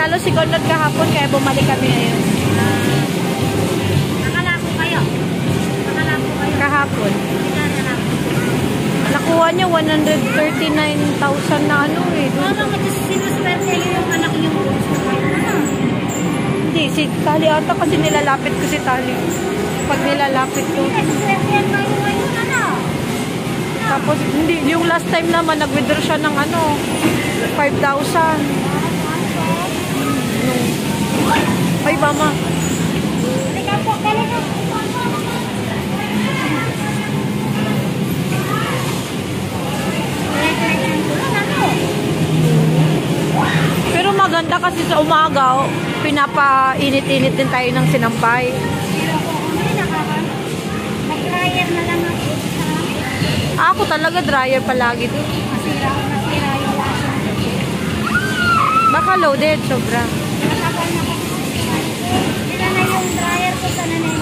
nanalo si Conrad kahapon, kaya bumalik kami ngayon. Nakalako kayo? Nakalako kayo? Kahapon. Nakalako. Nakuha niya 139,000 na ano eh. Ano mo, sinuswerte yung anak yung gusto kayo? Hindi, si Tali ata kasi nilalapit ko si Tali. Pag nilalapit ko. Sinuswertehan kayo ngayon, ano? Tapos, hindi, yung last time naman, nag-withdraw siya ng ano, 5,000. Ay, mama. Halika po, halika po. Pero maganda kasi sa umaga, pinapainit-init din tayo ng sinampay. Mag-dryer na lang ako. Ako talaga dryer palagi doon. Masira yung lasa. Baka loaded, sobra. Sila na yung dryer ko sa nanay.